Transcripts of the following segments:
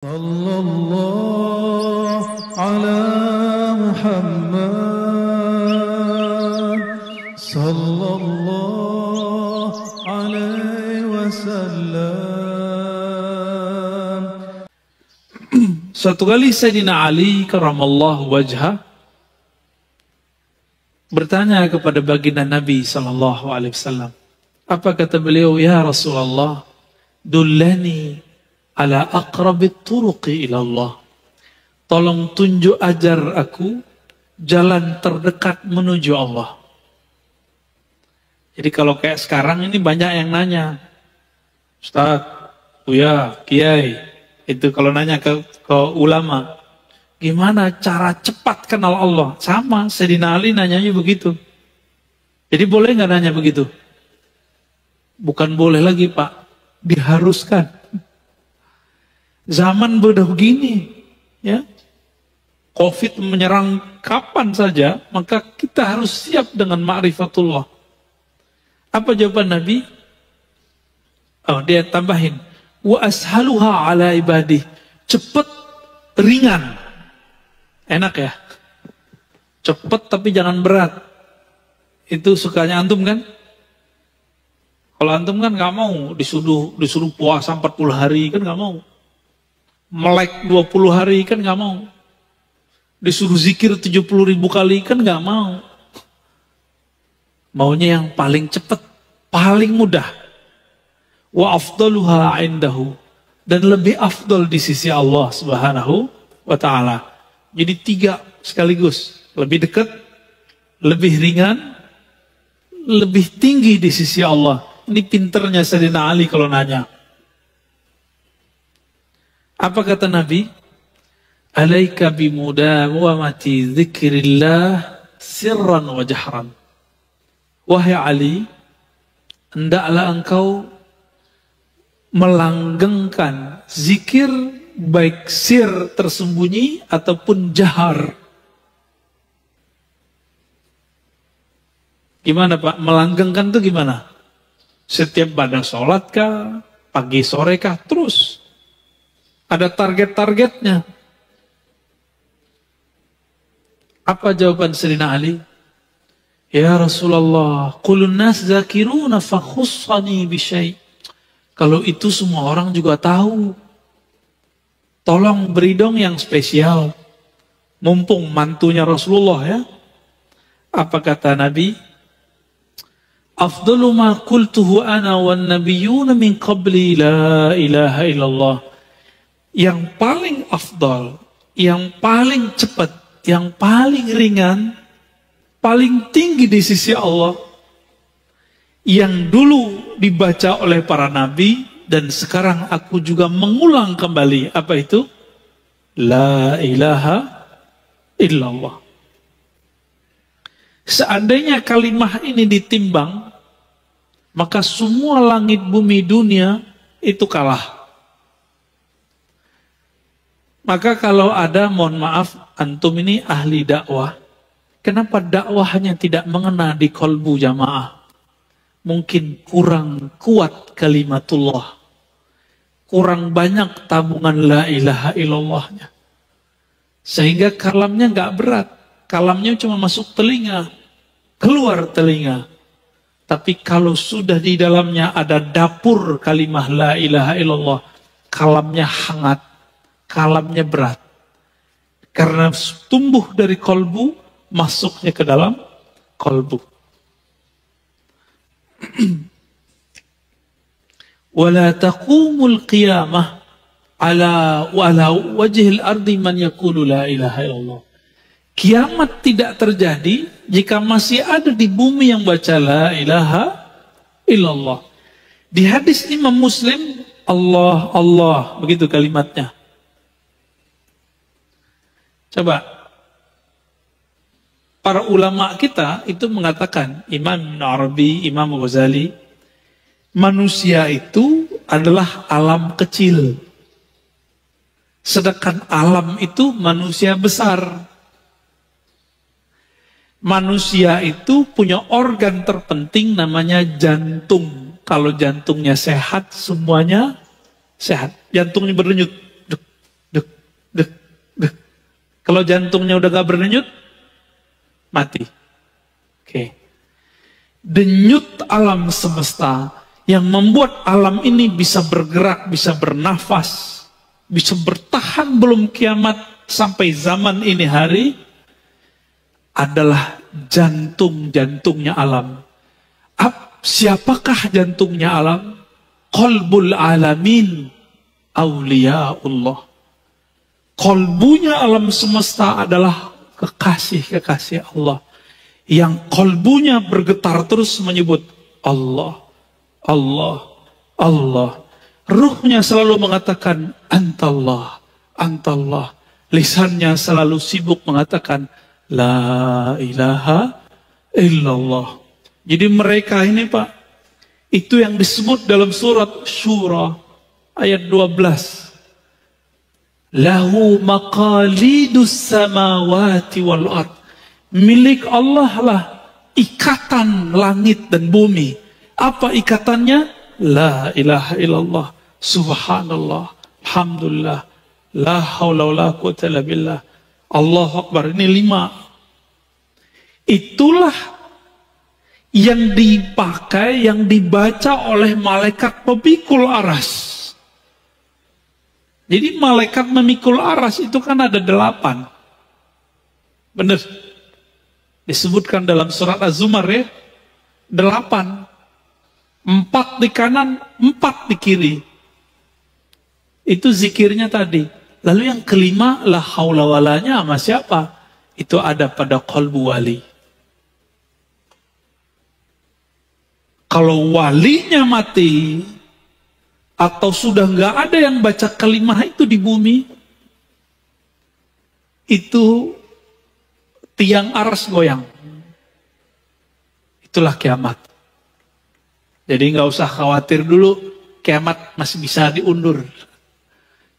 Sallallahu ala Muhammad Sallallahu alaihi wasallam. Suatu kali Sayyidina Ali karramallahu wajhah bertanya kepada baginda Nabi sallallahu alaihi wasallam. Apa kata beliau? Ya Rasulullah, dullani ala aqrabit turuqi ilallah. Tolong tunjuk ajar aku jalan terdekat menuju Allah. Jadi kalau kayak sekarang ini banyak yang nanya, Ustaz, Buya, Kiai, itu kalau nanya ke ulama, gimana cara cepat kenal Allah? Sama, Sayyidina Ali nanyanya begitu. Jadi boleh nggak nanya begitu? Bukan boleh lagi Pak, diharuskan. Zaman udah begini, ya. Covid menyerang kapan saja, maka kita harus siap dengan ma'rifatullah. Apa jawaban Nabi? Oh, dia tambahin, wa ashaluha ala ibadih. Cepat, ringan. Enak ya? Cepat tapi jangan berat. Itu sukanya antum kan? Kalau antum kan nggak mau disuruh puasa 40 hari kan nggak mau. Melek 20 hari kan nggak mau. Disuruh zikir 70.000 kali kan nggak mau. Maunya yang paling cepat, paling mudah. Wa afdaluha indahu, dan lebih afdal di sisi Allah Subhanahu wa ta'ala. Jadi 3 sekaligus, lebih dekat, lebih ringan, lebih tinggi di sisi Allah. Ini pinternya Sayyidina Ali kalau nanya. Apa kata Nabi? Alaika bimudawamati dzikrillah sirran wa jahran. Wahai Ali, hendaklah engkau melanggengkan zikir baik sir tersembunyi ataupun jahar. Gimana Pak? Melanggengkan itu gimana? Setiap pada sholat kah? Pagi sore kah? Terus. Ada target-targetnya. Apa jawaban Sayyidina Ali? Ya Rasulullah, qulun nas zakiruna fakhussani bisyai'. Kalau itu semua orang juga tahu. Tolong beri dong yang spesial. Mumpung mantunya Rasulullah ya. Apa kata Nabi? Afdalu ma qultuhu ana wan nabiyyuna min qabli la ilaha illallah. Yang paling afdal, yang paling cepat, yang paling ringan, paling tinggi di sisi Allah, yang dulu dibaca oleh para nabi, dan sekarang aku juga mengulang kembali. Apa itu? La ilaha illallah. Seandainya kalimah ini ditimbang, maka semua langit bumi dunia itu kalah. Maka kalau ada, mohon maaf, antum ini ahli dakwah, kenapa dakwahnya tidak mengena di kolbu jamaah? Mungkin kurang kuat kalimatullah, kurang banyak tabungan la ilaha illallahnya, sehingga kalamnya nggak berat, kalamnya cuma masuk telinga, keluar telinga. Tapi kalau sudah di dalamnya ada dapur kalimah la ilaha illallah, kalamnya hangat, kalamnya berat. Karena tumbuh dari kolbu, masuknya ke dalam kolbu. Wala taqumul qiyamah ala wajhil ardi man yaqulu la ilaha illallah. Kiamat tidak terjadi jika masih ada di bumi yang baca la ilaha illallah. Di hadis Imam Muslim, Allah, Allah, begitu kalimatnya. Coba, para ulama kita itu mengatakan, Imam Ibn Arabi, Imam Ghazali, manusia itu adalah alam kecil. Sedangkan alam itu manusia besar. Manusia itu punya organ terpenting namanya jantung. Kalau jantungnya sehat, semuanya sehat. Jantungnya berdenyut. Kalau jantungnya udah gak berdenyut, mati. Oke. Denyut alam semesta yang membuat alam ini bisa bergerak, bisa bernafas, bisa bertahan belum kiamat sampai zaman ini hari, adalah jantung-jantungnya alam. Siapakah jantungnya alam? Qalbul alamin awliyaullah. Kolbunya alam semesta adalah kekasih-kekasih Allah. Yang kolbunya bergetar terus menyebut Allah, Allah, Allah. Ruhnya selalu mengatakan Antallah, Antallah. Lisannya selalu sibuk mengatakan La ilaha illallah. Jadi mereka ini Pak, itu yang disebut dalam surat Syura ayat 12. Lahu maqalidus samawati wal ard. Milik Allah lah ikatan langit dan bumi. Apa ikatannya? La ilaha illallah. Subhanallah. Alhamdulillah. La haula wa la quwwata illa billah. Allahu Akbar. Ini 5. Itulah yang dipakai, yang dibaca oleh malaikat pemikul aras. Jadi malaikat memikul aras itu kan ada 8. Benar. Disebutkan dalam surat Az-Zumar ya. 8. 4 di kanan, 4 di kiri. Itu zikirnya tadi. Lalu yang kelima, la haula walanya sama siapa? Itu ada pada qalbu wali. Kalau walinya mati, atau sudah nggak ada yang baca kalimah itu di bumi, itu tiang aras goyang. Itulah kiamat. Jadi nggak usah khawatir dulu, kiamat masih bisa diundur.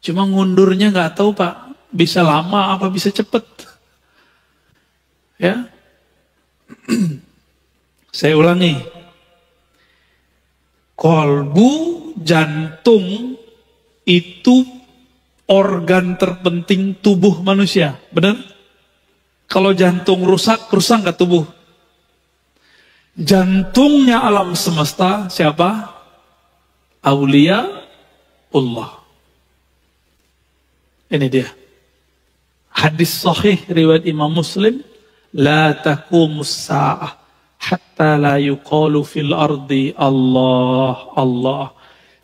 Cuma ngundurnya nggak tahu Pak, bisa lama apa bisa cepet. Ya, saya ulangi. Kolbu, jantung itu organ terpenting tubuh manusia, benar? Kalau jantung rusak nggak tubuh? Jantungnya alam semesta siapa? Aulia Allah. Ini dia. Hadis sahih riwayat Imam Muslim, la taqumus sa'ah hatta la yuqalu fil ardi Allah, Allah.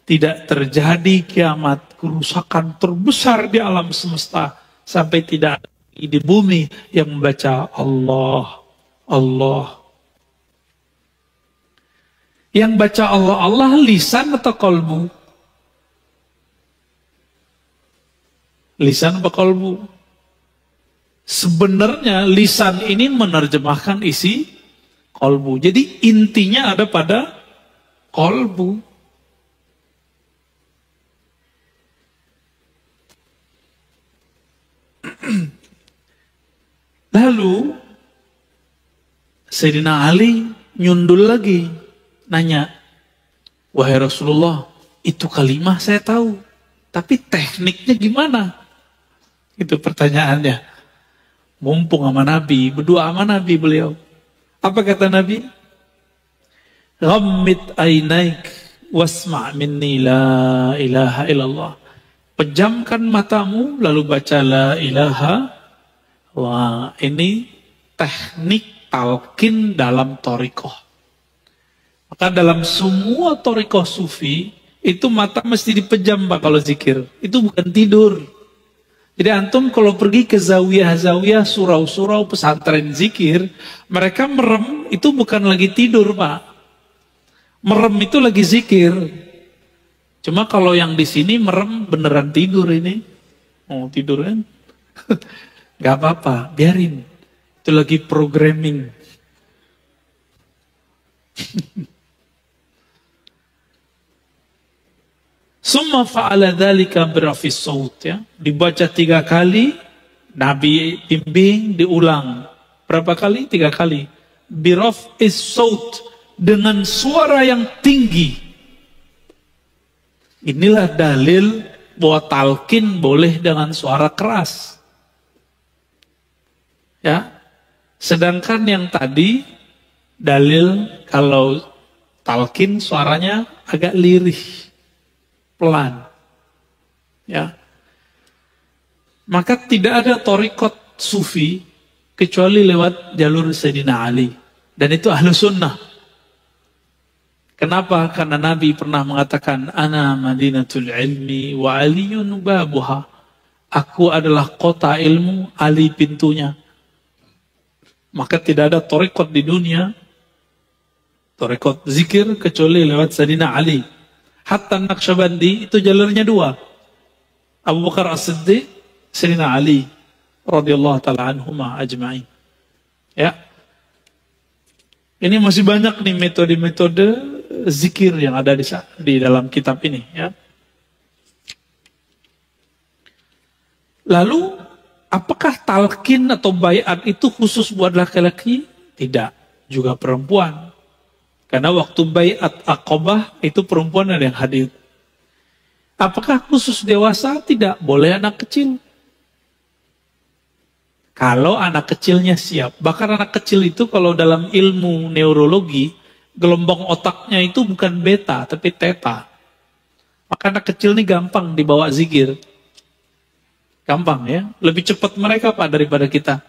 Tidak terjadi kiamat, kerusakan terbesar di alam semesta sampai tidak ada di bumi yang membaca Allah, Allah. Yang baca Allah, Allah lisan atau kolbu? Lisan atau kolbu? Sebenarnya lisan ini menerjemahkan isi kolbu. Jadi intinya ada pada kolbu. Lalu Sayyidina Ali nyundul lagi, nanya, wahai Rasulullah, itu kalimah saya tahu, tapi tekniknya gimana? Itu pertanyaannya. Mumpung sama Nabi, berdua sama Nabi beliau. Apa kata Nabi? Ghammid ainaik wasma' minni la ilaha illallah. Pejamkan matamu lalu baca la ilaha. Wah, ini teknik talqin dalam thariqah. Maka dalam semua thariqah sufi itu mata mesti dipejam Pak kalau zikir. Itu bukan tidur. Jadi antum kalau pergi ke zawiyah-zawiyah, surau-surau, pesantren zikir, mereka merem itu bukan lagi tidur Pak. Merem itu lagi zikir. Cuma kalau yang di sini merem beneran tidur ini. Oh tidur kan? Gak apa-apa, biarin. Itu lagi programming. Summa fa'ala dzalika birafis saut ya. Dibaca 3 kali, Nabi bimbing, diulang. Berapa kali? 3 kali. Birafis saut, dengan suara yang tinggi. Inilah dalil bahwa talqin boleh dengan suara keras. Ya. Sedangkan yang tadi dalil kalau talqin suaranya agak lirih, pelan. Ya. Maka tidak ada thariqat sufi kecuali lewat jalur Sayyidina Ali. Dan itu ahlu sunnah. Kenapa? Karena Nabi pernah mengatakan, Ana madinatul ilmi wa aliyun babuha. Aku adalah kota ilmu, Ali pintunya. Maka tidak ada thariqat di dunia, thariqat zikir kecuali lewat Sayyidina Ali. Hatta Naqsyabandi itu jalurnya dua. Abu Bakar As-Siddiq, Sayyidina Ali radhiyallahu taala anhuma ajma'in. Ya. Ini masih banyak nih metode-metode zikir yang ada di dalam kitab ini, ya. Lalu apakah talqin atau baiat itu khusus buat laki-laki? Tidak, juga perempuan. Karena waktu baiat Aqabah itu perempuan ada yang hadir. Apakah khusus dewasa? Tidak, boleh anak kecil. Kalau anak kecilnya siap. Bahkan anak kecil itu kalau dalam ilmu neurologi, gelombang otaknya itu bukan beta, tapi theta. Maka anak kecil ini gampang dibawa zikir. Gampang ya. Lebih cepat mereka Pak daripada kita.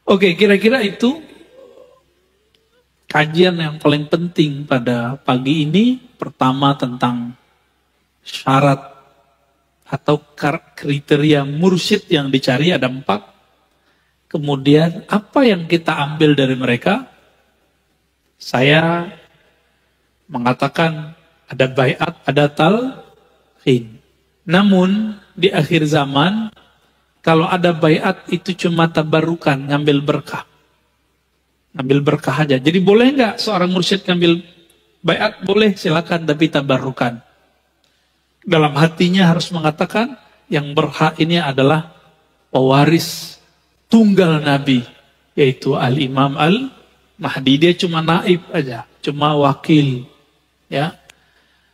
Oke, kira-kira itu kajian yang paling penting pada pagi ini. Pertama tentang syarat atau kriteria mursyid yang dicari ada 4. Kemudian apa yang kita ambil dari mereka? Saya mengatakan ada baiat, ada talqin. Namun di akhir zaman kalau ada baiat itu cuma tabarukan, ngambil berkah. Ngambil berkah aja. Jadi boleh nggak seorang mursyid ngambil baiat? Boleh, silakan, tapi tabarukan. Dalam hatinya harus mengatakan yang berhak ini adalah pewaris tunggal Nabi, yaitu Al-Imam Al-Mahdi. Dia cuma naib aja, cuma wakil. Ya.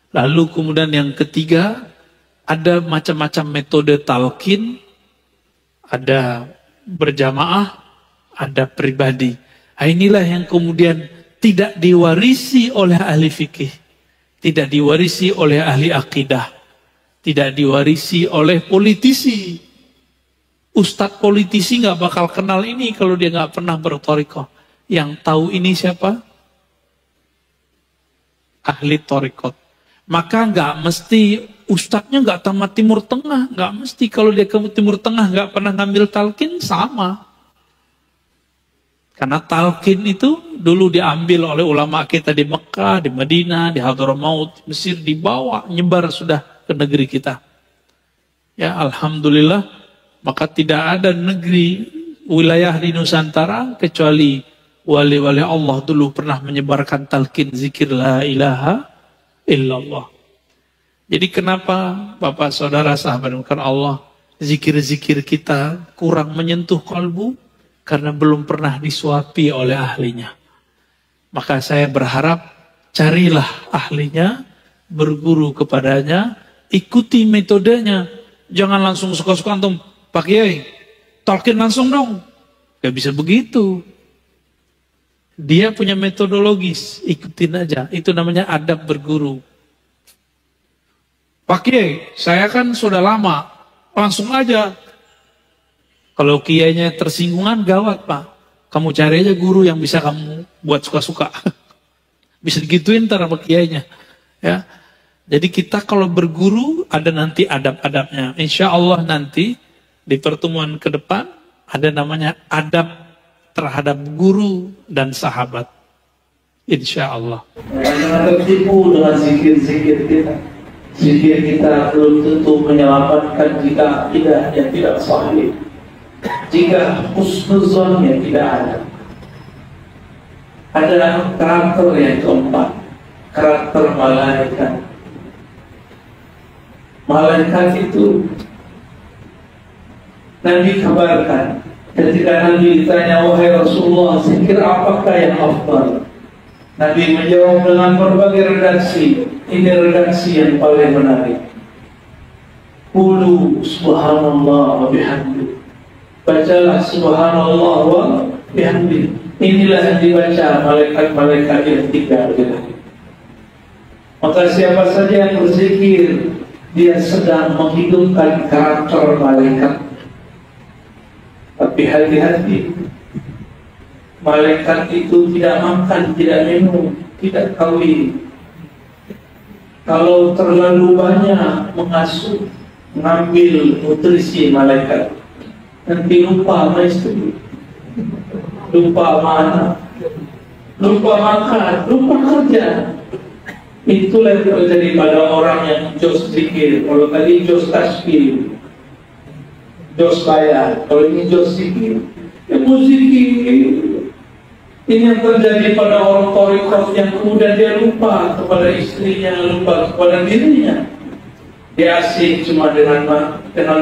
Lalu kemudian yang ketiga, ada macam-macam metode talqin, ada berjamaah, ada pribadi. Nah, inilah yang kemudian tidak diwarisi oleh ahli fikih, tidak diwarisi oleh ahli akidah, tidak diwarisi oleh politisi. Ustadz politisi nggak bakal kenal ini kalau dia nggak pernah berthariqah. Yang tahu ini siapa? Ahli thariqat. Maka nggak mesti ustadznya nggak tamat Timur Tengah, nggak mesti kalau dia ke Timur Tengah nggak pernah ngambil talqin sama. Karena talqin itu dulu diambil oleh ulama kita di Mekah, di Madinah, di Hadramaut, Mesir, dibawa nyebar sudah ke negeri kita. Ya, alhamdulillah, maka tidak ada negeri wilayah di Nusantara kecuali wali-wali Allah dulu pernah menyebarkan talqin zikir la ilaha illallah. Jadi kenapa Bapak Saudara sahabat Allah, zikir-zikir kita kurang menyentuh kalbu? Karena belum pernah disuapi oleh ahlinya. Maka saya berharap carilah ahlinya, berguru kepadanya, ikuti metodenya. Jangan langsung suka-suka antum, Pak Kiai, talqin langsung dong. Gak bisa begitu. Dia punya metodologis, ikutin aja. Itu namanya adab berguru. Pak Kiai, saya kan sudah lama, langsung aja. Kalau kiainya tersinggungan, gawat Pak. Kamu cari aja guru yang bisa kamu buat suka-suka. Bisa digituin ntar sama kiainya. Ya. Jadi kita kalau berguru ada nanti adab-adabnya. Insya Allah nanti di pertemuan ke depan ada namanya adab terhadap guru dan sahabat. Insya Allah. Jangan tertipu dengan zikir-zikir kita. Zikir kita belum tentu menyelamatkan jika akidahnya tidak sahih. Jika husnuzonnya tidak ada. Ada karakter yang keempat, karakter malaikat. Malaikat itu Nabi kabarkan ketika Nabi ditanya, wahai Rasulullah, zikir apakah yang afdal? Nabi menjawab dengan berbagai redaksi. Ini redaksi yang paling menarik. Qulu subhanallah wa bihamdi. Bacalah subhanallah wa bihamdi. Inilah yang dibaca malaikat-malaikat yang tinggal di langit. Maka siapa saja yang berzikir, dia sedang menghidupkan karakter malaikat. Tapi hati-hati, malaikat itu tidak makan, tidak minum, tidak kawin. Kalau terlalu banyak mengasuh, mengambil nutrisi malaikat, nanti lupa sama istri, lupa sama anak, lupa makan, lupa kerja. Itulah yang terjadi pada orang yang jos zikir. Kalau tadi jos tasbih, jos bayar, kalau ini jos zikir, ya zikir. Ini yang terjadi pada orang thariqat yang kemudian dia lupa kepada istrinya, lupa kepada dirinya. Dia asik cuma dengan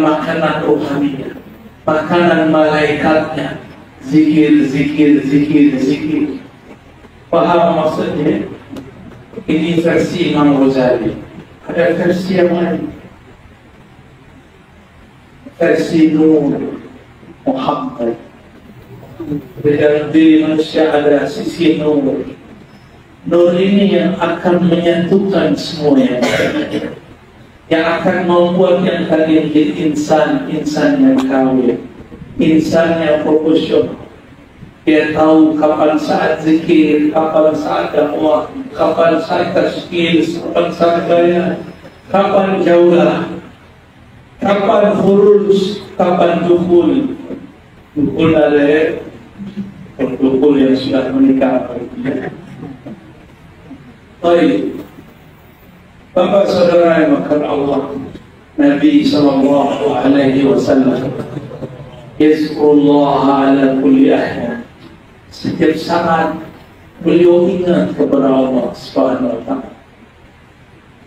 makanan rohaninya, makanan malaikatnya, zikir, zikir, zikir, zikir. Paham maksudnya? Ini versi Imam Ghazali. Ada versi yang lain, versi Nur Muhammad. Di dalam diri manusia ada sisi Nur. Nur ini yang akan menyatukan semuanya, yang akan membuat yang tadi menjadi insan yang kawin, insan yang proporsional. Dia tahu kapan saat zikir, kapan saat dakwah, kapan saat tasbih, kapan saat bayar, kapan jaulah, kapan khuruj, kapan dukul. Dukul ada dukul yang sudah menikah. Baik, Bapak saudara yang makan Allah, Nabi sallallahu alaihi wasallam yazkurullah ala kulli ahyan. Setiap saat beliau ingat kepada Allah Subhanahu wa ta'ala.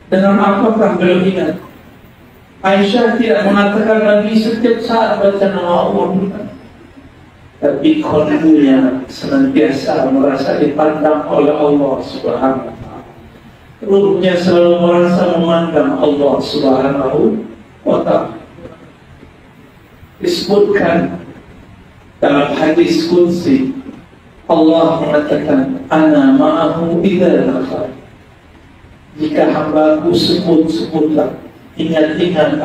Dengan apakah beliau ingat? Aisyah tidak mengatakan Nabi setiap saat baca nama Allah, tapi qalbunya senantiasa merasa dipandang oleh Allah Subhanahu wa ta'ala. Ruhnya selalu merasa memandang Allah Subhanahu wa ta'ala. Disebutkan dalam hadis qudsi, Allah mengatakan, Ana ma'ahu idza dzakar. Jika hambaku sebut-sebutlah, ingat-ingat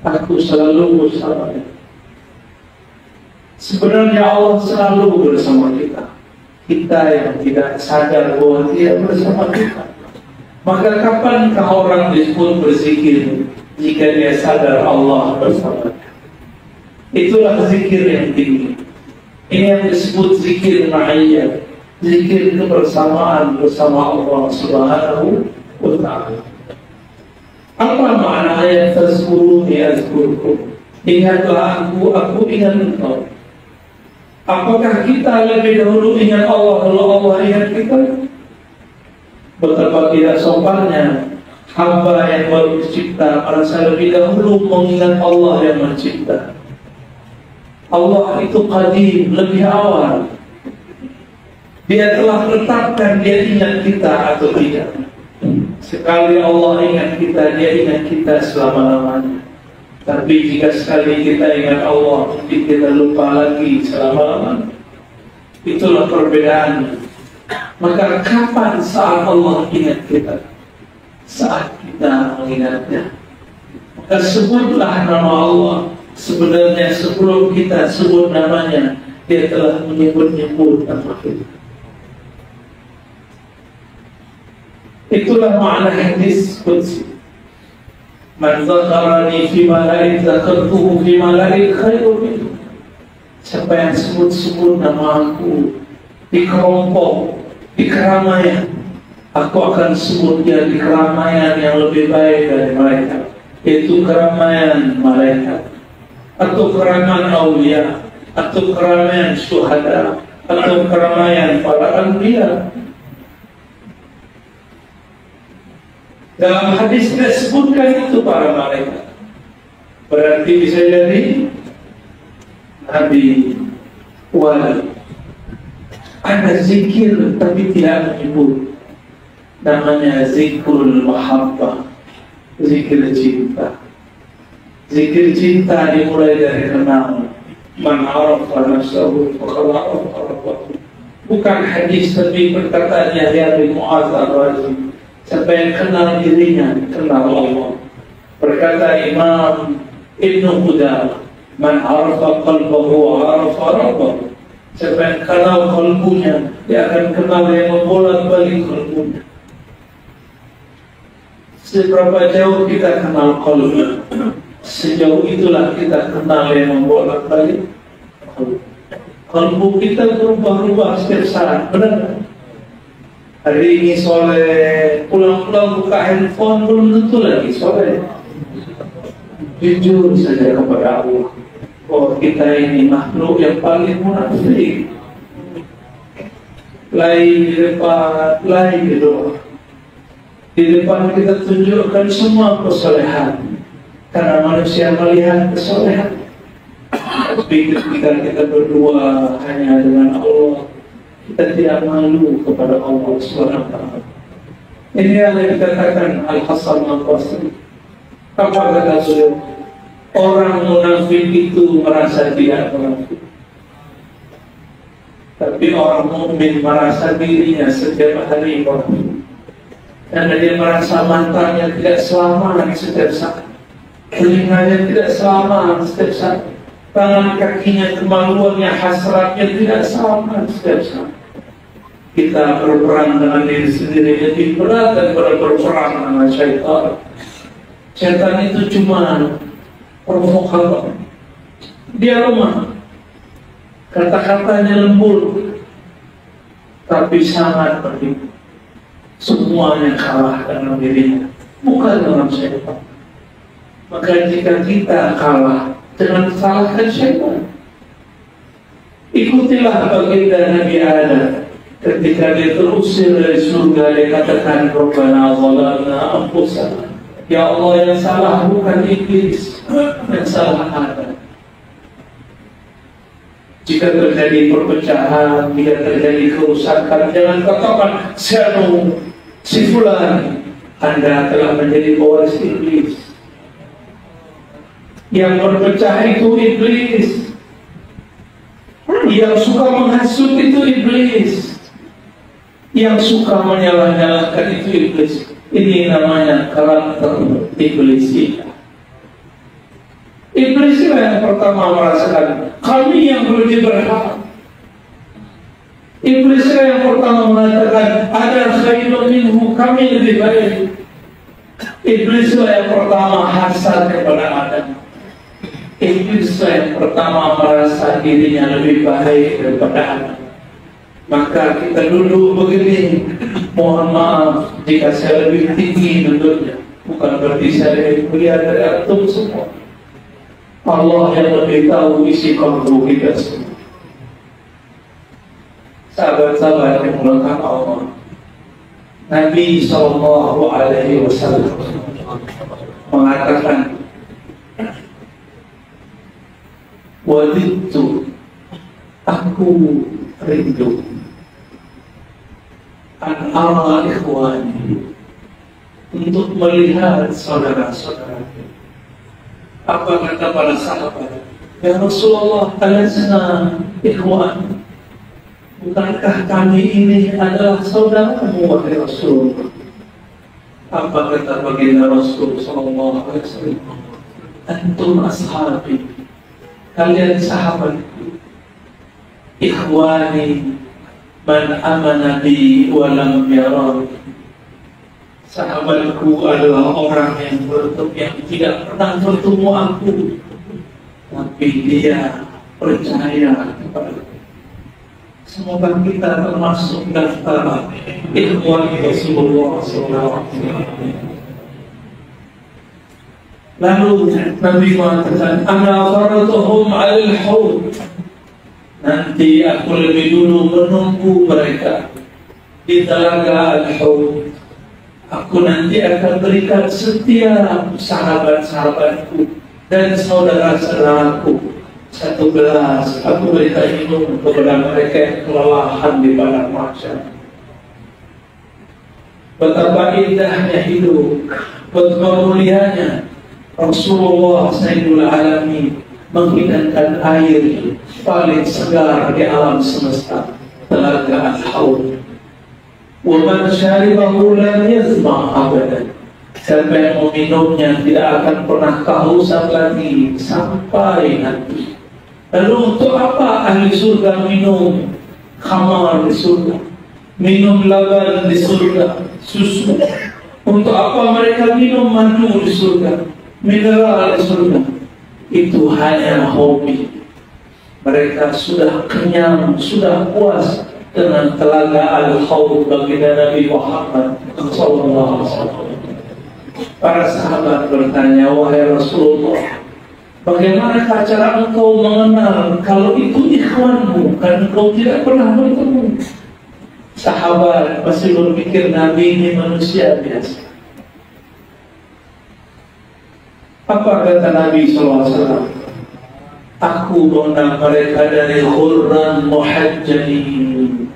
aku selalu bersamanya. Sebenarnya Allah selalu bersama kita. Kita yang tidak sadar bahwa Dia bersama kita. Maka kapankah orang disebut berzikir jika dia sadar Allah bersama dia? Itulah zikir yang tinggi. Ini yang disebut zikir ma'iyah, zikir kebersamaan bersama Allah Subhanahu wa ta'ala. Apa makna ayat fazkuruni azkurkum? Ingatlah aku ingat engkau. Apakah kita lebih dahulu ingat Allah, lalu Allah ingat kita? Betapa tidak sopannya hamba yang baru tercipta merasa lebih dahulu mengingat Allah yang mencipta. Allah itu qadim, lebih awal. Dia telah menetapkan dia ingat kita atau tidak. Sekali Allah ingat kita, dia ingat kita selama-lamanya. Tapi jika sekali kita ingat Allah, kita lupa lagi selama-lamanya. Itulah perbedaannya. Maka kapan saat Allah ingat kita? Saat kita mengingatnya. Maka sebutlah nama Allah. Sebenarnya sebelum kita sebut namanya, Dia telah menyebut-nyebut nama kita. Itulah makna hadis qudsi. Man dzakarani fi mala'in dzakartuhu fi mala'in khairun minhu. Siapa yang sebut-sebut nama aku di kelompok, di keramaian, aku akan sebut dia di keramaian yang lebih baik dari mereka, yaitu keramaian malaikat, atau keramaian aulia, atau keramaian syuhada, atau keramaian para anbiya. Dalam hadis disebutkan itu para malaikat. Berarti bisa jadi nabi, wali. Ada zikir tapi tidak menyebut. Namanya zikrul mahabbah, zikir cinta. Zikir cinta dimulai dari kenal. Man arafa nafsahu faqad arafa rabbahu. Bukan hadis, tapi perkataan Yahya bin Mu'adz al-Razi. Siapa yang kenal dirinya, kenal Allah. Berkata Imam Ibn Qudamah, man arafa qalbahu arafa rabbahu. Siapa yang kenal kalbunya, dia akan kenal yang membolak-balik kalbunya. Seberapa jauh kita kenal kalbu, sejauh itulah kita kenal yang membolak-balik kalbu. Kalbu kita berubah-ubah setiap saat, benar? Hari ini soleh, pulang-pulang buka handphone belum tentu lagi soleh. Jujur saja kepada Allah, oh kita ini makhluk yang paling munafik. Lain di depan, lain di luar. Di depan kita tunjukkan semua kesolehan, karena manusia melihat kesolehan. Tapi ketika kita berdua hanya dengan Allah, kita tidak malu kepada Allah SWT. Ini yang dikatakan Al-Hasan Al-Basri. Apa kata beliau? Orang munafik itu merasa tidak munafik, tapi orang mukmin merasa dirinya setiap hari munafik. Karena dia merasa matanya tidak selamat setiap saat, telinganya tidak selamat setiap saat, tangan kakinya, kemaluannya, hasratnya tidak selamat setiap saat. Kita berperang dengan diri sendiri lebih berat daripada berperang dengan syaitan. Syaitan itu cuma provokator. Dia lemah, kata-katanya lembut, tapi sangat berhitung. Semuanya kalah dengan dirinya, bukan dengan syaitan. Maka jika kita kalah, jangan salahkan syaitan. Ikutilah baginda Nabi Adam. Ketika dia terusir dari surga, dia katakan, Rabbana zalamna anfusana. Ya Allah, yang salah bukan iblis, yang salah Adam. Jika terjadi perpecahan, jika terjadi kerusakan, jangan katakan si fulan, Anda telah menjadi pewaris iblis. Yang berpecah itu iblis, yang suka menghasut itu iblis, yang suka menyalah-nyalahkan itu iblis. Ini namanya karakter iblis. Iblis yang pertama merasakan kami yang lebih berhak. Iblis yang pertama mengatakan ada khairun minhu, kami lebih baik. Iblis yang pertama hasad kepada Adam. Iblis yang pertama merasa dirinya lebih baik daripada Adam. Maka kita dulu begini, mohon maaf jika saya lebih tinggi duduknya, bukan berarti saya lebih mulia dari antum semua. Allah yang lebih tahu isi kalbu kita semua. Sahabat-sahabat yang mulakan Allah, Nabi SAW mengatakan, wadidtu, aku rindu an ara ikhwani, untuk melihat saudara-saudara. Apa kata para sahabat? Ya Rasulullah, alasna ikhwan, bukankah kami ini adalah saudaramu wahai Rasul? Apa kata baginda Rasul sallallahu alaihi wasallam? Antum ashabi, kalian sahabatku. Ikhwani man amana bi wa lam yarani. Sahabatku adalah orang yang tidak pernah bertemu aku, tapi dia percaya kepadaku. Semoga kita termasuk daftar ikhwan Rasulullah SAW. Lalu Nabi mengatakan, ana faratuhum al-hawd. Nanti aku lebih dulu menunggu mereka di telaga al-hawd. Aku nanti akan berikan setiap sahabat-sahabatku dan saudara-saudaraku satu gelas. Aku berikan minum kepada mereka yang kelelahan di padang mahsyar. Betapa indahnya hidup, betapa mulianya Rasulullah Sayyidul Alamin menghidangkan air paling segar di alam semesta, telaga Al-Haud. Wa man syaribahu lam yazma' abadan. Siapa yang meminumnya tidak akan pernah kehausan lagi sampai nanti. Lalu untuk apa ahli surga minum khamar di surga, minum laban di surga, susu? Untuk apa mereka minum madu di surga, mineral di surga? Itu hanya hobi. Mereka sudah kenyang, sudah puas dengan telaga Al-Haud baginda Nabi Muhammad SAW. Para sahabat bertanya, wahai Rasulullah, bagaimana cara engkau mengenal kalau itu ikhwanmu kan engkau tidak pernah bertemu? Sahabat masih berpikir Nabi ini manusia biasa. Apa kata Nabi SAW? Aku mengenal mereka dari Hurran Muhajjalin.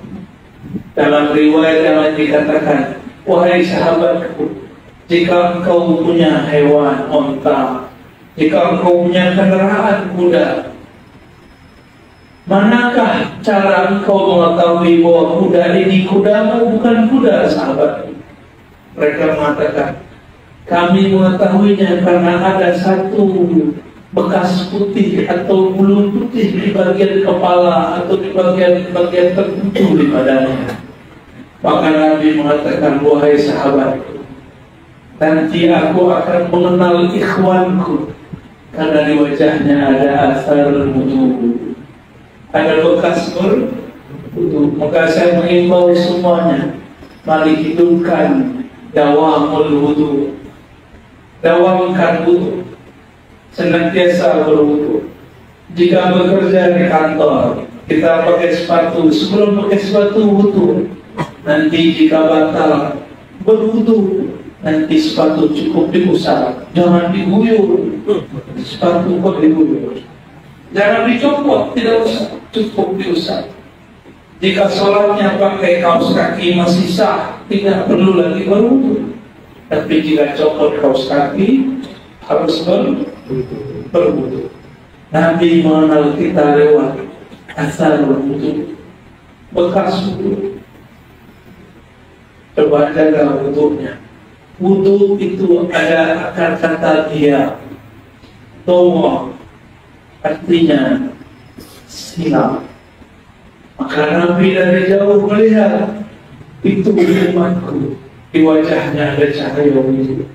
Dalam riwayat yang lain dikatakan, wahai sahabatku, jika engkau punya hewan onta, jika engkau punya kendaraan kuda, manakah cara engkau mengetahui bahwa kuda ini kudamu bukan kuda sahabat? Mereka mengatakan, kami mengetahuinya karena ada satu bekas putih atau bulu putih di bagian kepala atau di bagian tertentu di badannya. Maka Nabi mengatakan, wahai sahabat, nanti aku akan mengenal ikhwanku karena di wajahnya ada asar wudu, ada bekas berwudu. Maka saya mengimbau semuanya, mari hidupkan dawamul wudu, dawamkan wudu, senantiasa berwudu. Jika bekerja di kantor, kita pakai sepatu, sebelum pakai sepatu wudu. Nanti jika batal berwudu, nanti sepatu cukup diusap, jangan diguyur. Sepatu kok diguyur, jangan dicopot, tidak usah, cukup diusap. Jika sholatnya pakai kaos kaki masih sah, tidak perlu lagi berwudu. Tapi jika copot kaos kaki, harus berwudu. Nabi mengenal kita lewat asar wudu, bekas wudu. Coba jaga wudunya. Wudu itu ada akar kata dia, tomo, artinya silam. Maka Nabi dari jauh melihat itu umatku, di wajahnya ada cahaya wudu.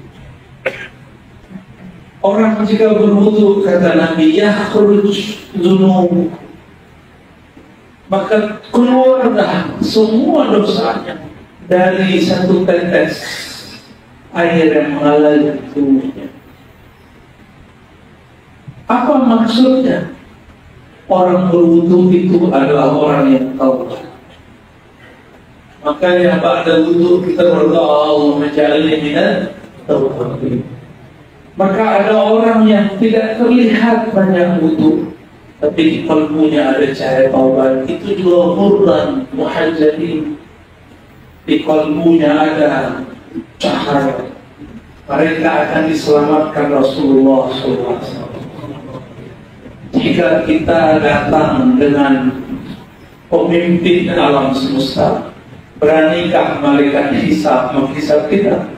Orang jika berwudu, kata Nabi, yakhruj dzunub, maka keluarlah semua dosanya dari satu tetes air yang mengalir di tubuhnya. Apa maksudnya? Orang berwudu itu adalah orang yang tahu. Makanya pada wudu kita berdoa, Allahumma ja'alni minat tawwabin. Maka ada orang yang tidak terlihat banyak wudu, tapi di kalbunya ada cahaya taubat. Itu juga Hurran Muhajjalin. Di kalbunya ada cahaya. Mereka akan diselamatkan Rasulullah SAW. Jika kita datang dengan pemimpin alam semesta, beranikah malaikat hisab menghisab kita?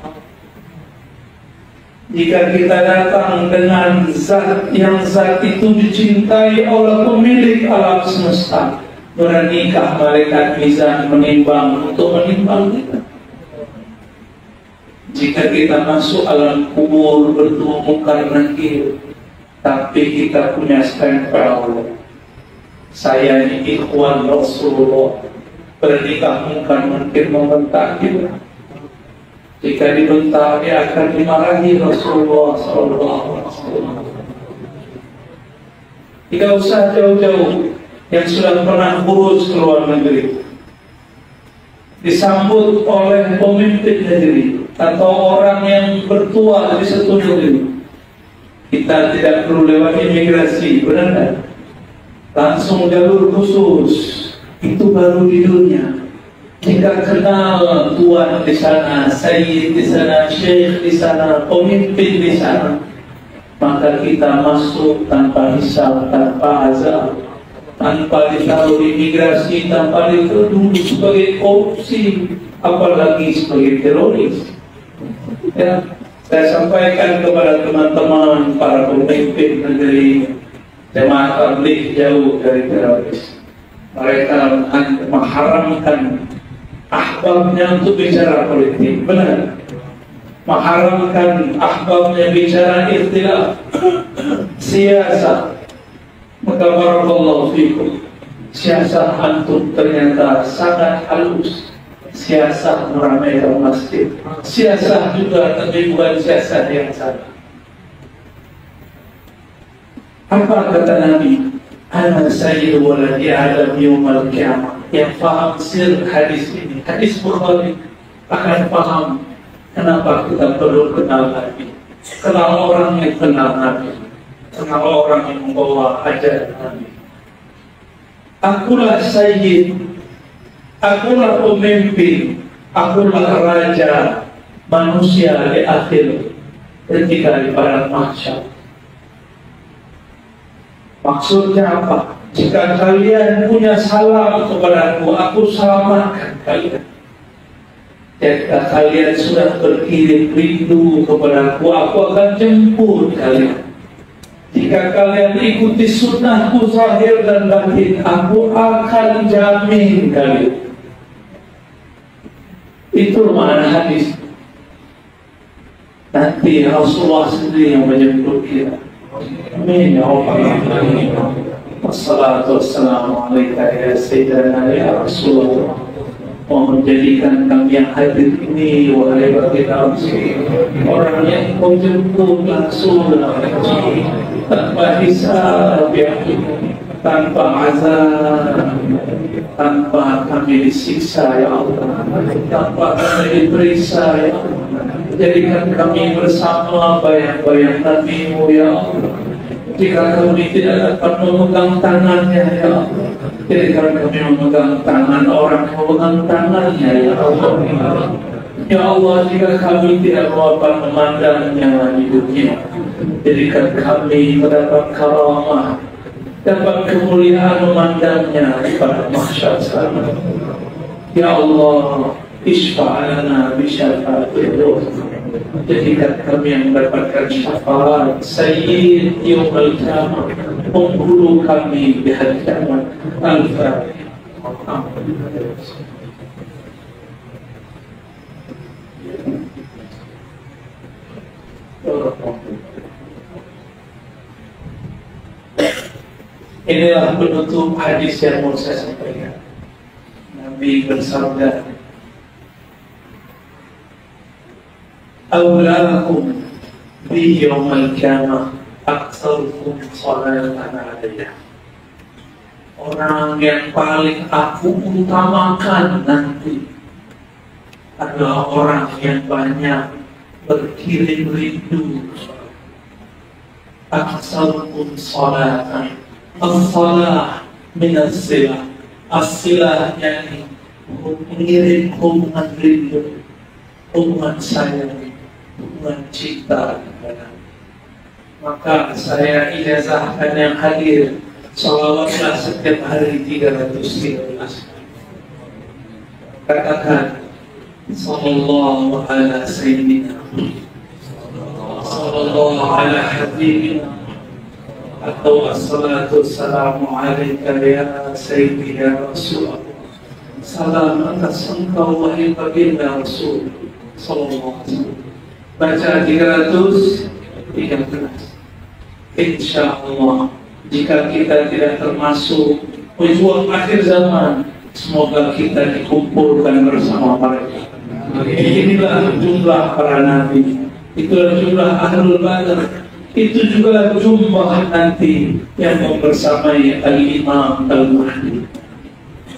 Jika kita datang dengan zat yang zat itu dicintai oleh pemilik alam semesta, beranikah malaikat mizan menimbang untuk menimbang kita? Jika kita masuk alam kubur bertemu mungkar nakir, tapi kita punya stempel, saya ini ikhwan Rasulullah, beranikah mungkar nakir membentak kita? Jika dibentak, dia akan dimarahi Rasulullah SAW. Tidak usah jauh-jauh, yang sudah pernah urus ke luar negeri, disambut oleh pemimpin negeri atau orang yang bertua di satu negeri, kita tidak perlu lewat imigrasi, benar kan? Langsung jalur khusus, itu baru di dunia. Jika kenal tuan di sana, sayyid di sana, syekh di sana, pemimpin di sana, maka kita masuk tanpa hisab, tanpa azab, tanpa ditaruh imigrasi, tanpa dituduh sebagai korupsi, apalagi sebagai teroris. Ya, saya sampaikan kepada teman-teman para pemimpin negeri, jemaah tabligh jauh dari teroris. Mereka mengharamkan ahbabnya untuk bicara politik, benar. Mengharamkan ahbabnya bicara ikhtilaf, siasat. Maka barakallahu fikum, siasat antum ternyata sangat halus. Siasat meramaikan masjid, siasat juga, tapi bukan siasat yang salah. Apa kata Nabi? Ana sayyidu waladi adam yawmal qiyamah. Yang faham sir hadis ini, hadis Bukhari, akan paham kenapa kita perlu kenal Nabi. Kenal orang yang kenal Nabi, kenal orang yang membawa ajaran Nabi. Akulah sayyid, akulah pemimpin, akulah raja manusia di akhir ketika di padang mahsyar. Maksudnya apa? Jika kalian punya salam kepadaku, aku selamatkan kalian. Jika kalian sudah berkirim rindu kepadaku, aku akan jemput kalian. Jika kalian ikuti sunnahku zahir dan batin, aku akan jamin kalian. Itu makna hadis. Nanti Rasulullah sendiri yang menjemput kita. Amin ya Rabbal alamin. Wassalatu wassalamu alaika ya Sayyidina ya Rasulullah. Mohon menjadikan kami yang hadir ini wahai baginda Rasul, orang yang kau jemput langsung tanpa hisab, tanpa azab, tanpa kami disiksa ya Allah, tanpa kami diperiksa ya Allah. Jadikan kami bersama bayang-bayang Nabi-Mu ya Allah. Jika kami tidak dapat memegang tangannya ya Allah, jadikan kami memegang tangan orang yang memegang tangannya ya Allah. Ya Allah, jika kami tidak dapat memandangnya di dunia, jadikan kami mendapat karamah, dapat kemuliaan memandangnya pada mahsyar sana. Ya Allah, isfa'alana bisyafa'atil Rasul. Jadikan kami yang mendapatkan syafaat Sayyid Yaumul Qiyamah, penghulu kami di hari kiamat. Al-Fatihah. Inilah penutup hadis yang mau saya sampaikan. Nabi bersabda, "Awlaakum bi yaumil qiyamah aktsarukum shalatan 'alayya." Orang yang paling aku utamakan nanti adalah orang yang banyak berkirim rindu. Aktsarukum shalatan. As-salah min as-silah. As-silah yani mengirim hubungan rindu, hubungan sayang, hubungan cinta. Maka saya ijazahkan yang hadir, salawatlah setiap hari 313. Katakan sallallahu ala sayyidina, sallallahu ala habibina, atau assalatu wassalamu alaika ya sayyidi ya Rasulullah. Salam atas engkau wahai baginda Rasul sallallahu alaihi wasallam. Baca 313. Insyaallah, jika kita tidak termasuk pejuang akhir zaman, semoga kita dikumpulkan bersama mereka. Inilah jumlah para nabi, itulah jumlah ahlul badar, itu juga jumlah nanti yang membersamai Al-Imam Al-Mahdi.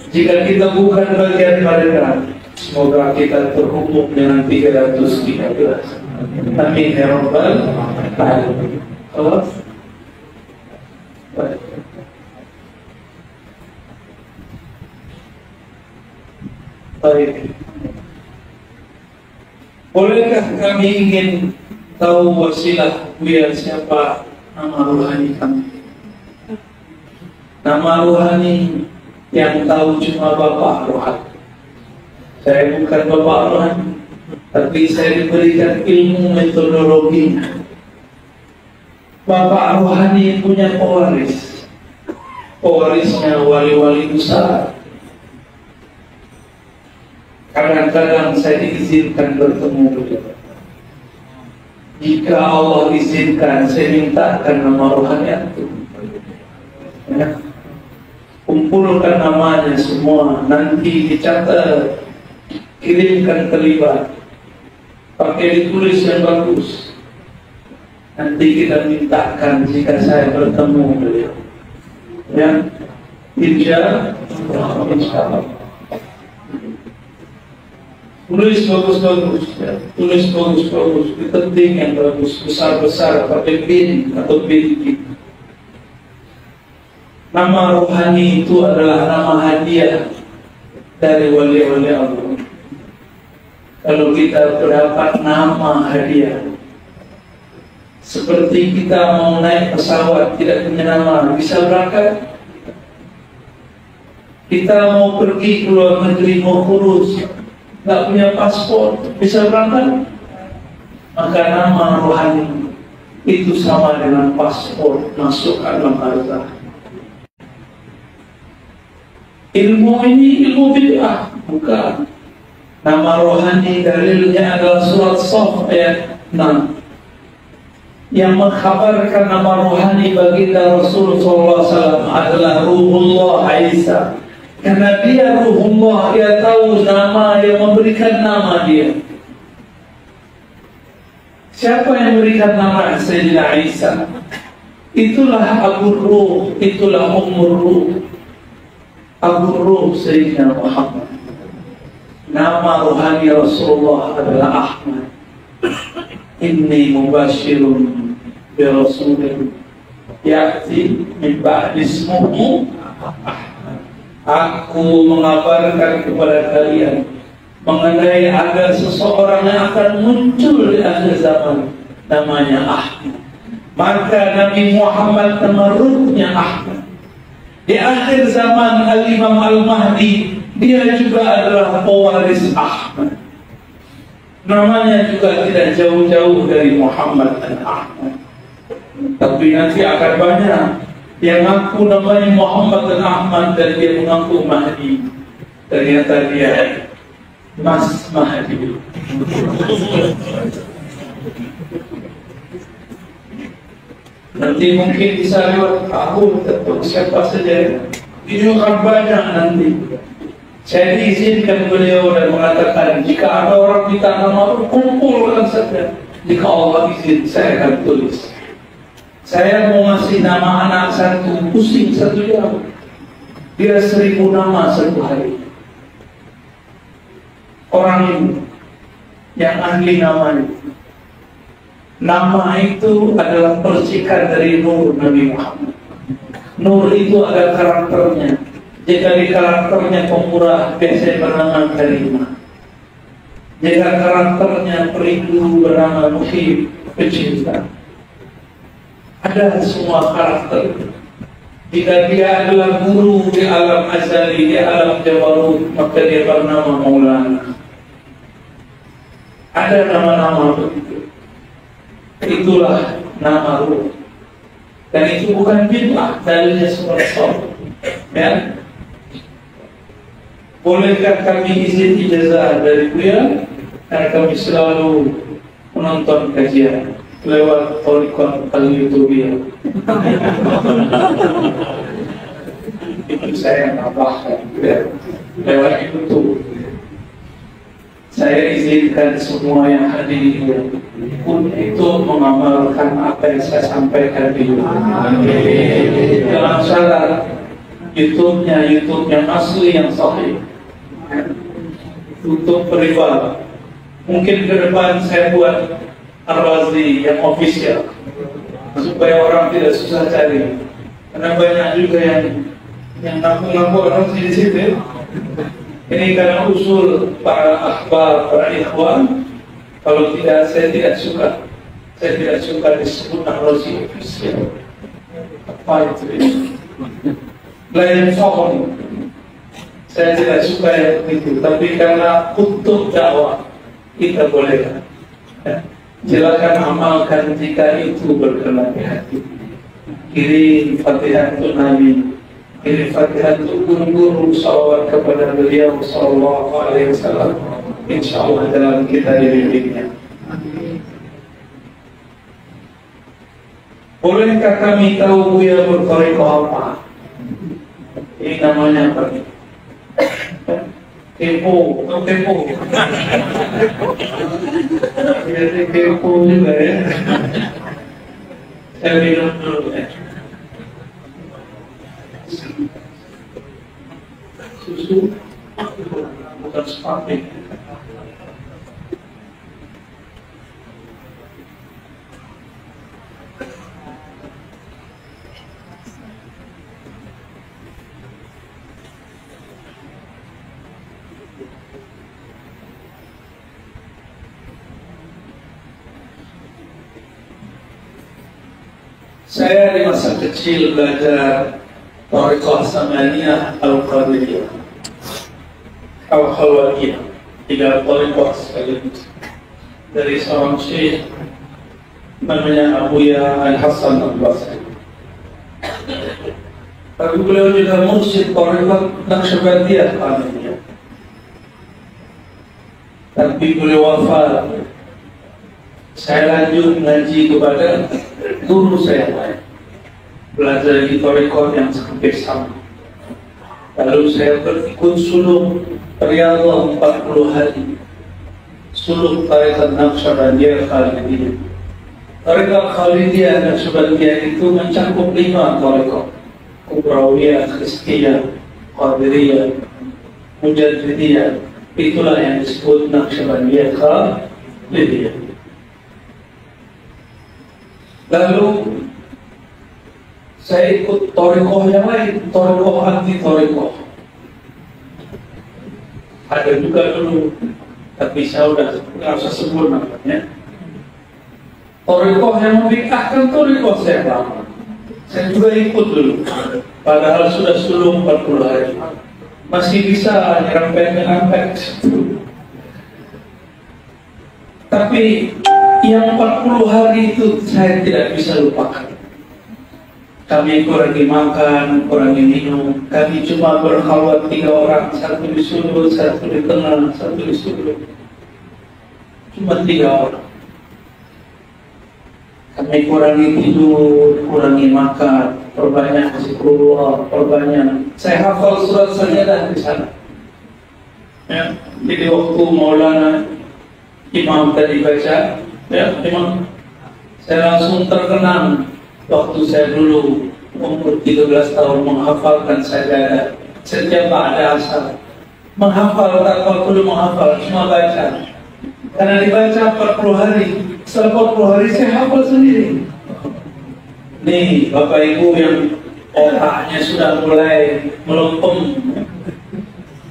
Jika kita bukan bagian mereka, semoga kita terhubung dengan 313. Amin ya Rabbal alamin. Baik. Bolehkah kami ingin tahu wasilah Buya siapa nama rohani kami. Nama rohani yang tahu cuma Bapak rohani. Saya bukan Bapak rohani, tapi saya diberikan ilmu metodologi. Bapak rohani punya pewaris. Pewarisnya wali-wali besar. Kadang-kadang saya diizinkan bertemu beliau. Jika Allah izinkan, saya mintakan nama rohani itu. Ya. Kumpulkan namanya semua, nanti dicatat, kirimkan ke Liban, pakai ditulis yang bagus. Nanti kita mintakan jika saya bertemu beliau. Ya, insya Allah. Tulis bagus-bagus, ya. Tulis bagus-bagus, penting yang bagus, besar-besar, pakai bin atau bin. Nama rohani itu adalah nama hadiah dari wali-wali Allah. Kalau kita berdapat nama hadiah, seperti kita mau naik pesawat tidak punya nama, bisa berangkat? Kita mau pergi ke luar negeri, mau kurus, nggak punya paspor, bisa berangkat? Maka nama rohani itu sama dengan paspor masuk alam barzakh. Ilmu ini ilmu bid'ah, bukan. Nama rohani dalilnya adalah surat Shaf ayat 6 yang mengkhabarkan nama rohani baginda Rasulullah SAW adalah Ruhullah Isa. Karena dia Ruhullah, dia tahu nama yang memberikan nama dia. Siapa yang memberikan nama Sayyidina Isa? Itulah Abu Ruh, itulah Ummur Ruh. Abu Ruh Sayyidina Muhammad. Nama rohani Rasulullah adalah Ahmad. Inni mubashirun bi rasulin ya'ti min ba'di ismuhu Ahmad. Aku mengabarkan kepada kalian mengenai ada seseorang yang akan muncul di akhir zaman, namanya Ahmad. Maka Nabi Muhammad temerutnya Ahmad. Di akhir zaman Al-Imam Al-Mahdi, dia juga adalah pewaris Ahmad. Namanya juga tidak jauh-jauh dari Muhammad dan Ahmad. Tapi nanti akan banyak yang mengaku namanya Muhammad dan Ahmad dan dia mengaku Mahdi. Ternyata dia Mas Mahdi. Nanti mungkin bisa lewat aku atau siapa saja. Ini akan banyak nanti. Saya diizinkan beliau dan mengatakan jika ada orang minta nama kumpulkan saja. Jika Allah izin saya akan tulis. Saya mau ngasih nama anak satu, pusing 1 jam. Dia 1000 nama 1 hari. Orang ini yang ahli namanya. Nama itu adalah percikan dari nur Nabi Muhammad. Nur itu ada karakternya. Jika di karakternya pemurah, biasanya bernama Karimah. Jika karakternya perindu, bernama Muhib, pecinta. Ada semua karakter. Jika dia adalah guru di alam azali, di alam jabarut, maka dia bernama Maulana. Ada nama-nama begitu. Itulah nama ruh. Dan itu bukan bid'ah, dalilnya surat Shaf. Ya. Bolehkah kami izin ijazah dari Buya? Karena kami selalu menonton kajian lewat Thariqat Al-Yutubiyah. Itu saya nambahkan lewat YouTube. Saya izinkan semua yang hadir untuk mengamalkan apa yang saya sampaikan di YouTube. Jangan salah, YouTube-nya YouTube yang asli, yang sahih. Untuk pribadi. Mungkin ke depan saya buat Ar-Razi yang official supaya orang tidak susah cari. Karena banyak juga yang ngaku-ngaku Ar-Razi di situ. Ini karena usul para akhbar, para ikhwan. Kalau tidak, saya tidak suka. Saya tidak suka disebut narasi ofisial. Apa itu? Lain soal. Saya tidak suka yang itu. Tapi karena untuk dakwah kita boleh. Silakan amalkan jika itu berkenan di hati. Kirim Fatihah untuk Nabi, kirim Fatihah untuk guru-guru, salawat kepada beliau sallallahu alaihi wasallam. Insyaallah dalam kita dibimbingnya. Bolehkah kami tahu Buya bertarekat apa? Ini namanya apa? Tempo, tempo. Jadi tempo juga ya. Saya minum dulu ya. Susu, bukan sepatu. Saya di masa kecil belajar Thariqah Samaniyah Al-Qadiriyah Al-Khalwatiyah, 3 thariqah sekaligus dari seorang syekh namanya Abuya Al-Hasan Al-Basri. Tapi beliau juga mursyid thariqah Naqsyabandiyah Qadiriyah. Tapi beliau wafat. Saya lanjut ngaji kepada guru saya lain, belajar di thariqah yang hampir sama. Lalu saya berikut suluk Riyadhah 40 hari, suluk thariqah Naqsyabandiyah Khalidiyah. Thariqah Khalidiyah Naqsyabandiyah itu mencakup 5 thariqah: Kubrawiyah, Khistiyah, Qadiriyah, Mujaddidiyah. Itulah yang disebut Naqsyabandiyah Khalidiyah. Lalu saya ikut thariqah yang lain, thariqah anti thariqah. Ada juga dulu, tapi saya udah nggak usah sebut namanya. Thariqah yang membid'ahkan thariqah saya lama. Saya juga ikut dulu, padahal sudah sulung 40 hari. Masih bisa nyerempet-nyerempet. Tapi yang 40 hari itu saya tidak bisa lupakan. Kami kurangi makan, kurangi minum. Kami cuma berkhawat 3 orang, satu di sudut, satu di tengah, satu di sudut. Cuma 3 orang. Kami kurangi tidur, kurangi makan, perbanyak zikrullah, perbanyak. Saya hafal surat Sajadah di sana. Ya, jadi waktu Maulana Imam tadi baca, ya, Imam, saya langsung terkenang waktu saya dulu umur 13 tahun menghafalkan sajadah setiap ada asal. Menghafal tak perlu menghafal, cuma baca. Karena dibaca 40 hari, setelah 40 hari saya hafal sendiri. Nih, Bapak Ibu yang otaknya sudah mulai melempem,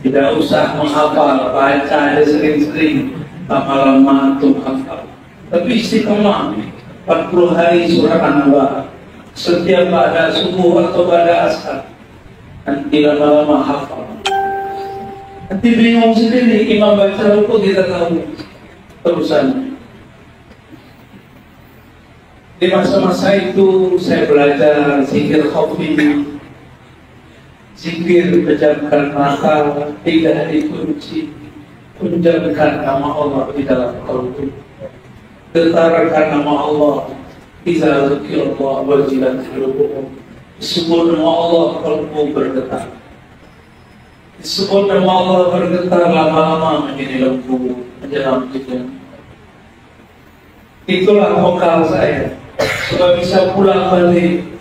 tidak usah menghafal, baca aja sering-sering. Lama-lama untuk hafal. Tapi istiqomah 40 hari surah An-Naba. Setiap pada subuh atau pada asar, nanti lama-lama hafal. Nanti bingung sendiri, imam baca ruku kita tahu terusan. Di masa-masa itu saya belajar zikir khafi, zikir pejamkan mata 3 hari kunci. Menjadikan nama Allah di dalam qalbu, getarkan nama Allah, iza zikirullah wajilat qulubuhum. Disebut nama Allah, qalbu bergetar. Disebut nama Allah bergetar, lama-lama menjadi lembu, menjelang tidur. Itulah bekal saya supaya bisa pulang balik.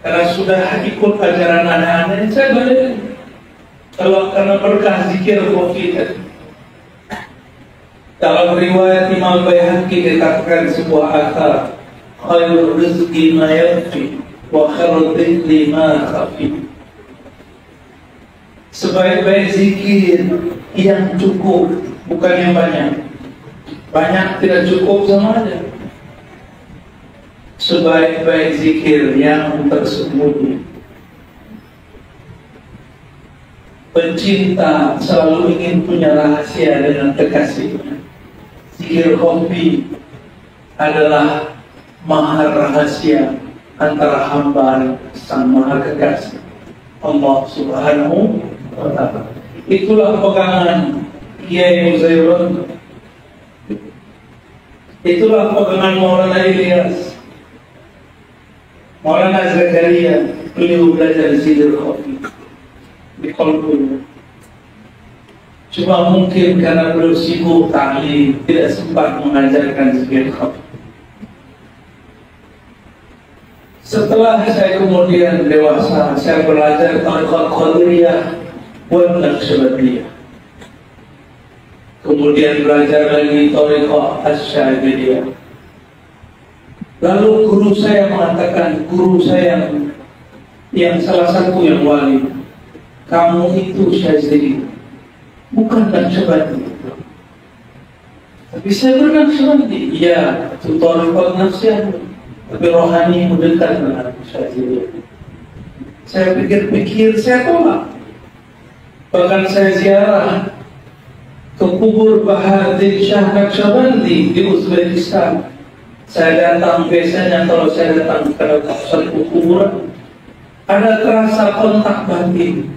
Karena sudah ikut ajaran anak-anak, saya balik. Kalau karena berkah zikir khafi. Dalam riwayat Imam Baihaqi dikatakan sebuah athar, khairul rizqi ma yakfi wa khairul dhikri ma khafi. Sebaik-baik zikir yang cukup, bukan yang banyak. Banyak tidak cukup sama aja. sebaik-baik zikir yang tersembunyi. Pencinta selalu ingin punya rahasia dengan kekasihnya. Zikir hobi adalah mahar rahasia antara hamba sang maha kekasih Allah Subhanahu wa ta'ala. Itulah pegangan Kiai Muzairun, itulah pegangan Maulana Ilyas, Maulana Zakaria. Beliau belajar zikir hobi di kolbu. Cuma mungkin karena beliau sibuk ta'lim, tidak sempat mengajarkan zikir hobi. Setelah saya kemudian dewasa, saya belajar Tariqat Qadiriyah dan Naqsyabandiyah. Kemudian belajar lagi Tariqat Asy'ariyah. Lalu guru saya mengatakan, guru saya yang salah satu yang wali, kamu itu Syazili, bukan Naqsyabandi. Tapi saya bernaqsyabandi, iya, itu Tariqat Naqsyabandiyah, tapi rohani mendekat dengan Syazili. Saya pikir-pikir, saya tolak. Bahkan saya ziarah ke kubur Bahadir Shah Naqsyabandi di Uzbekistan. Saya datang, biasanya kalau saya datang ke satu kuburan, ada terasa kontak batin,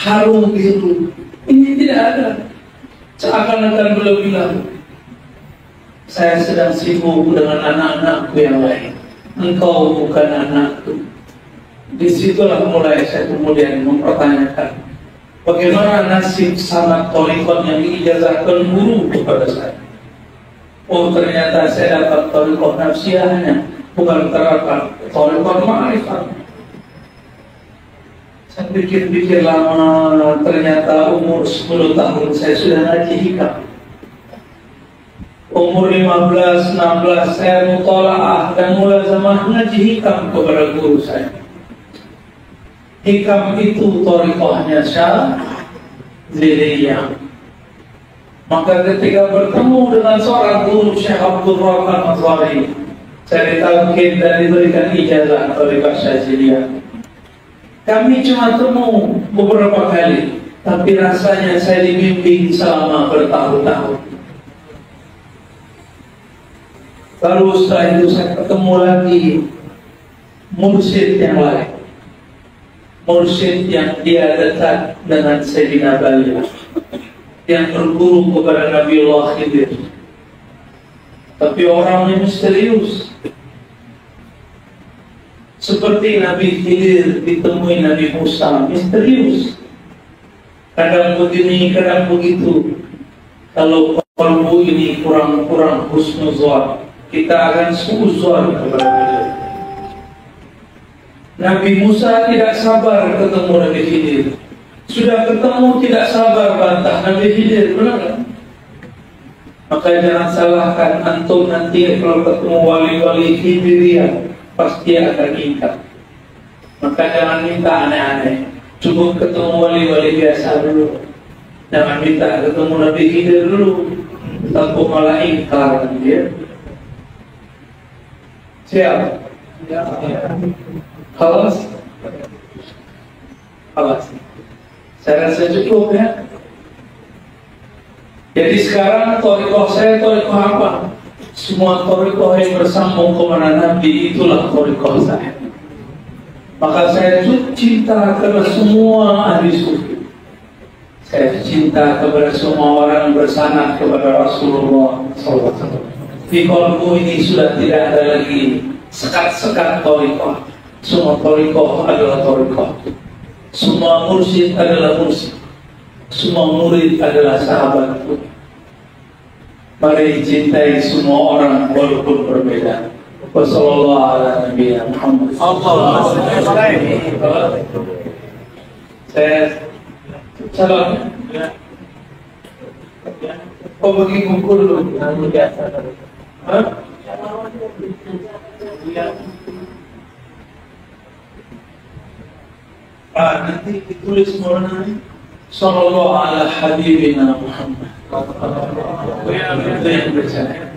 harum gitu. Ini tidak ada. Seakan-akan beliau bilang, saya sedang sibuk dengan anak-anakku yang lain. Engkau bukan anakku. Disitulah mulai saya kemudian mempertanyakan, bagaimana nasib sanad thariqat yang diijazahkan guru kepada saya. Oh, ternyata saya dapat thariqat nafsiyahnya, bukan terdapat thariqat ma'rifat. Saya pikir-pikir lama, ternyata umur 10 tahun saya sudah ngaji hikam. Umur 15, 16 saya mutalaah dan mulazamah ngaji hikam kepada guru saya. Hikam itu thariqahnya Syaziliyah. Maka ketika bertemu dengan seorang guru Syekh Abdul Rahman Azhari, saya ditalqin dan diberikan ijazah thariqah Syaziliyah. Kami cuma temu beberapa kali, tapi rasanya saya dibimbing selama bertahun-tahun. Lalu setelah itu saya ketemu lagi mursyid yang lain, mursyid yang dia dekat dengan Sayyidina Baliyah, yang berguru kepada Nabiullah Khidir. Tapi orangnya misterius, seperti Nabi Khidir ditemui Nabi Musa, misterius. Kadang begini, kadang begitu. Kalau kalbu ini kurang husnuzan, kita akan suuzon kepada beliau. Nabi Musa tidak sabar ketemu Nabi Khidir. Sudah ketemu tidak sabar bantah Nabi Khidir, benar kan? Maka jangan salahkan antum nanti kalau ketemu wali-wali Khidiriyah, pasti akan ingkar. Maka jangan minta aneh-aneh. Cukup ketemu wali-wali biasa dulu. Jangan minta ketemu Nabi Khidir dulu, takut malah ingkar dia. Siap? Halas? Halas. Saya rasa cukup ya. Jadi sekarang thariqah saya thariqah apa? Semua thariqah yang bersambung kepada Nabi, itulah thariqah saya. Maka saya cinta kepada semua ahli sufi. Saya cinta kepada semua orang bersanad kepada Rasulullah SAW. Di kolbu ini sudah tidak ada lagi sekat-sekat thariqah. Semua thariqah adalah thariqah. Semua mursyid adalah mursyid. Semua murid adalah sahabatku. Mari cintai semua orang walaupun berbeda. Wassalamualaikum warahmatullahi wabarakatuh. Saya salam. Oh, bagi kumpul dulu. Nanti ditulis Maulana Sallallahu ala habibina Muhammad. Itu yang bercanda.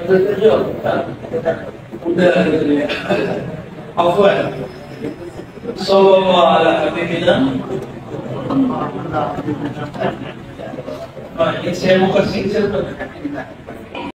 Ada terjawab. udah gitu ya. Afwan. Sallallahu ala habibina. Ini saya mau kasih cerita.